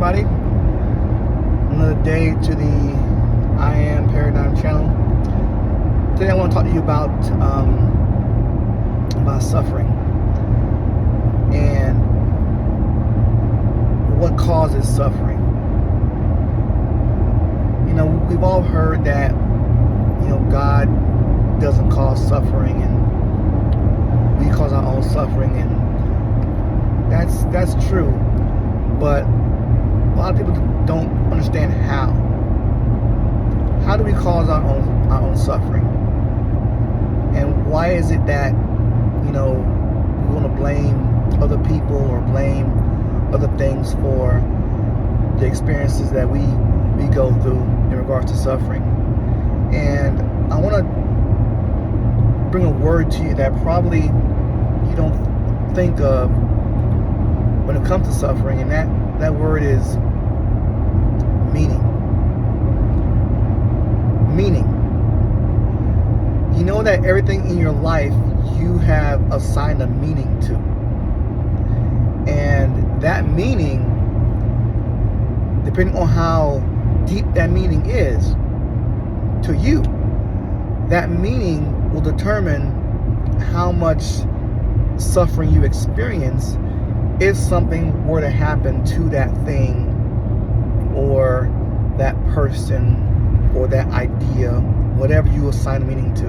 everybody. Another day to the I Am Paradigm channel. Today I want to talk to you about suffering and what causes suffering. You know, we've all heard that, God doesn't cause suffering and we cause our own suffering, and that's true. But a lot of people don't understand how. How do we cause our own suffering? And why is it that, we want to blame other people or blame other things for the experiences that we go through in regards to suffering? And I want to bring a word to you that probably you don't think of when it comes to suffering, and that word is meaning. Meaning. You know that everything in your life you have assigned a meaning to. And that meaning, depending on how deep that meaning is to you, that meaning will determine how much suffering you experience if something were to happen to that thing or that person or that idea, whatever you assign meaning to.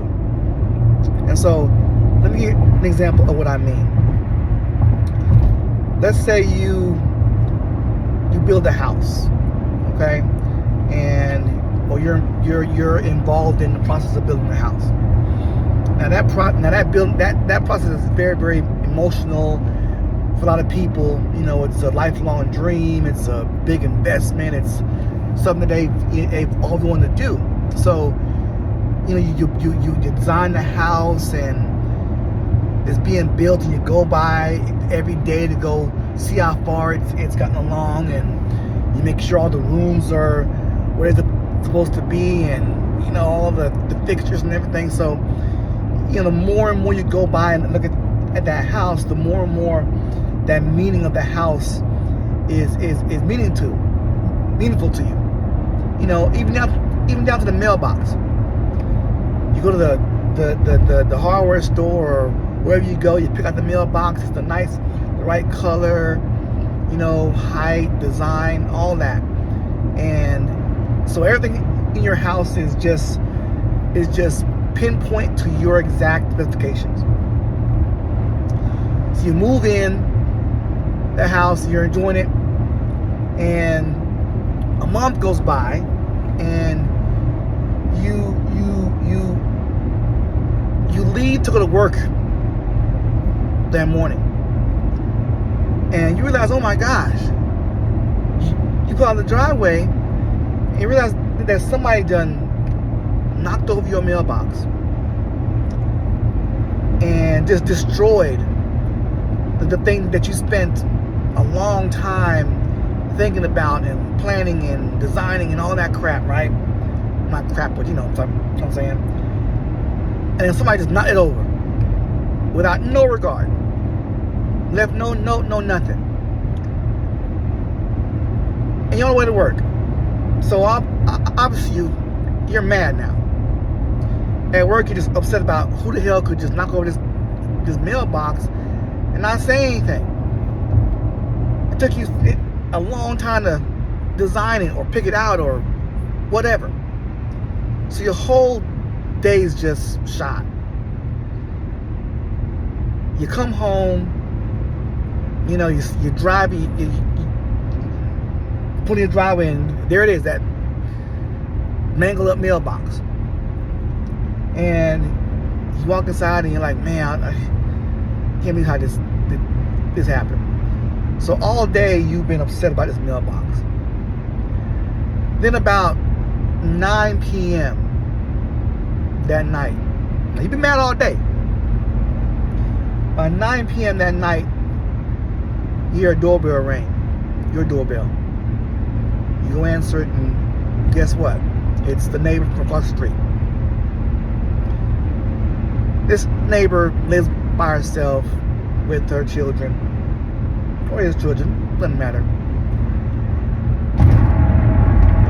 And so, let me give you an example of what I mean. Let's say you build a house, okay, or you're involved in the process of building a house. Now that process is very, very emotional for a lot of people. It's a lifelong dream. It's a big investment. It's something that they've all wanted to do. So, you design the house and it's being built, and you go by every day to go see how far it's gotten along, and you make sure all the rooms are where they're supposed to be, and all the fixtures and everything. So, the more and more you go by and look at that house, the more and more that meaning of the house is meaningful to you. Even down to the mailbox. You go to the hardware store or wherever you go, you pick out the mailbox. It's the right color, height, design, all that. And so everything in your house is just pinpoint to your exact specifications. So you move in the house, you're enjoying it, and a month goes by, and you leave to go to work that morning, and you realize, oh my gosh, you go out the driveway and you realize that somebody done knocked over your mailbox and just destroyed the thing that you spent a long time thinking about and planning and designing and all that crap, right? Not crap, but you know what I'm saying. And then somebody just knocked it over without no regard, left no note, no nothing, and you're on the way to work. So obviously you're mad now. At work, you're just upset about who the hell could just knock over this mailbox and not say anything. It took you a long time to design it or pick it out or whatever. So your whole day's just shot. You come home, you drive, you put in your driveway, and there it is, that mangled up mailbox. And you walk inside and you're like, man, I can't believe how this happened. So all day you've been upset about this mailbox. Then about 9 p.m. that night, now you've been mad all day. By 9 p.m. that night, you hear a doorbell ring. Your doorbell. You go answer it, and guess what? It's the neighbor from across the street. This neighbor lives by herself with her children, or his children, doesn't matter.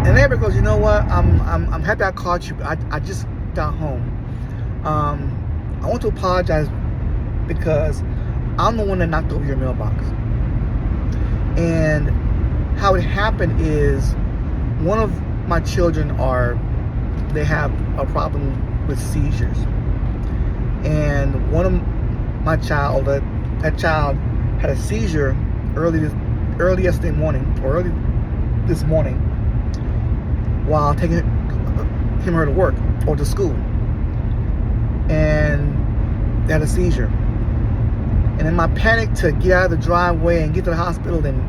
And the neighbor goes, you know what? I'm happy I caught you. I just got home. I want to apologize because I'm the one that knocked over your mailbox. And how it happened is one of my children they have a problem with seizures. And one of my child, that child had a seizure early yesterday morning, or early this morning, while taking her to work or to school. And they had a seizure. And in my panic to get out of the driveway and get to the hospital and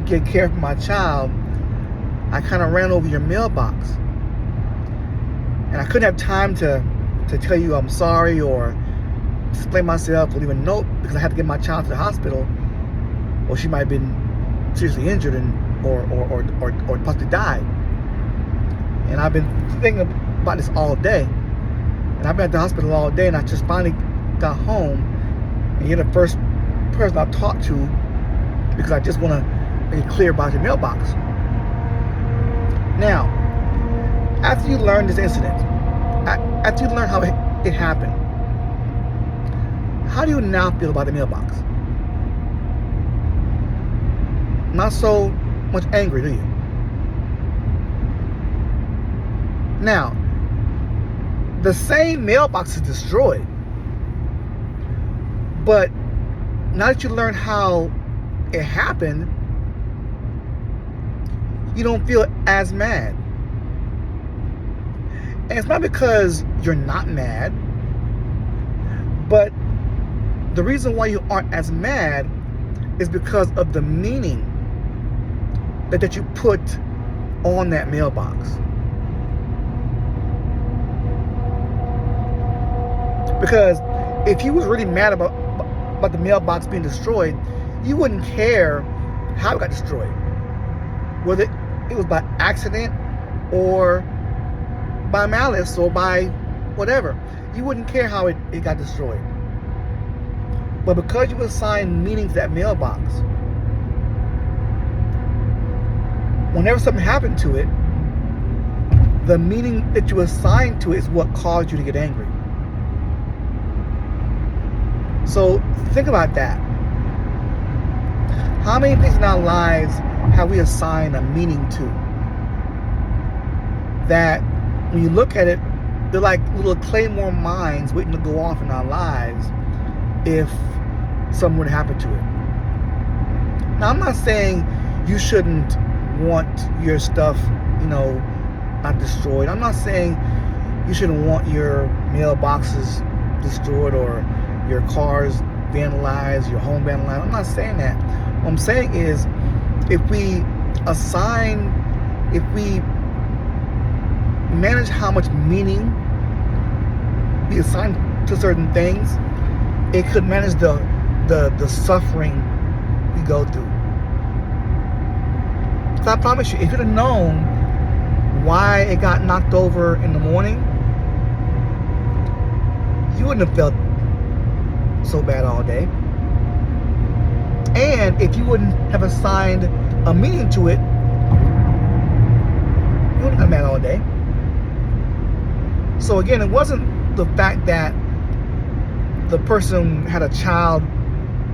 get care for my child, I kind of ran over your mailbox. And I couldn't have time to tell you I'm sorry or explain myself or leave a note because I had to get my child to the hospital, or she might have been seriously injured or possibly died. And I've been thinking about this all day. And I've been at the hospital all day, and I just finally got home. And you're the first person I've talked to because I just want to make it clear about your mailbox. Now, after you learn this incident, after you learn how it happened, how do you now feel about the mailbox? Not so much angry, do you? Now, the same mailbox is destroyed, but now that you learn how it happened, you don't feel as mad. And it's not because you're not mad, but the reason why you aren't as mad is because of the meaning that you put on that mailbox. Because if you was really mad about the mailbox being destroyed, you wouldn't care how it got destroyed. Whether it was by accident or by malice or by whatever. You wouldn't care how it got destroyed. But because you assigned meaning to that mailbox, whenever something happened to it, the meaning that you assigned to it is what caused you to get angry. So think about that. How many things in our lives have we assigned a meaning to? That when you look at it, they're like little claymore mines waiting to go off in our lives if something would happen to it. Now, I'm not saying you shouldn't want your stuff, not destroyed. I'm not saying you shouldn't want your mailboxes destroyed or your cars vandalized, your home vandalized. I'm not saying that. What I'm saying is, if we manage how much meaning we assign to certain things, it could manage the suffering we go through. So I promise you, if you'd have known why it got knocked over in the morning, you wouldn't have felt so bad all day. And if you wouldn't have assigned a meaning to it, you wouldn't have been mad all day. So again, it wasn't the fact that the person had a child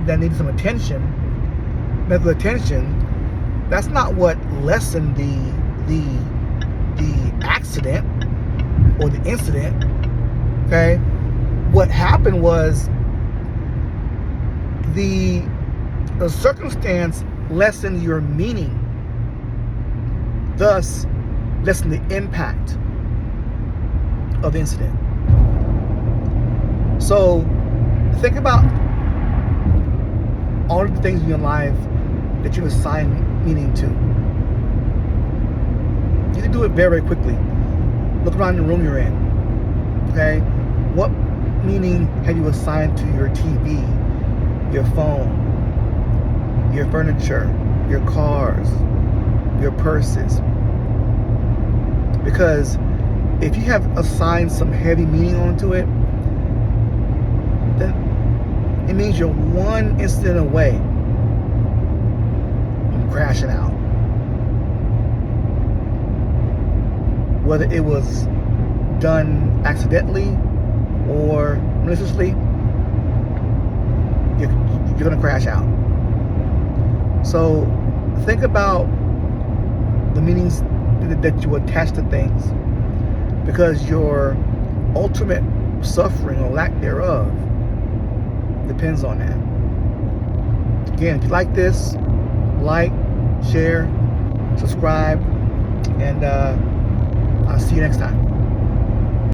that needed some attention, medical attention. That's not what lessened the accident or the incident. Okay? What happened was the circumstance lessened your meaning, thus lessened the impact of the incident. So think about all of the things in your life that you assign meaning to. You can do it very, very quickly. Look around the room you're in. Okay? What meaning have you assigned to your TV, your phone, your furniture, your cars, your purses? Because if you have assigned some heavy meaning onto it, then it means you're one incident away from crashing out. whether it was done accidentally or maliciously, you're going to crash out. So think about the meanings that you attach to things, because your ultimate suffering or lack thereof depends on that. Again, if you like this, like, share, subscribe, and I'll see you next time.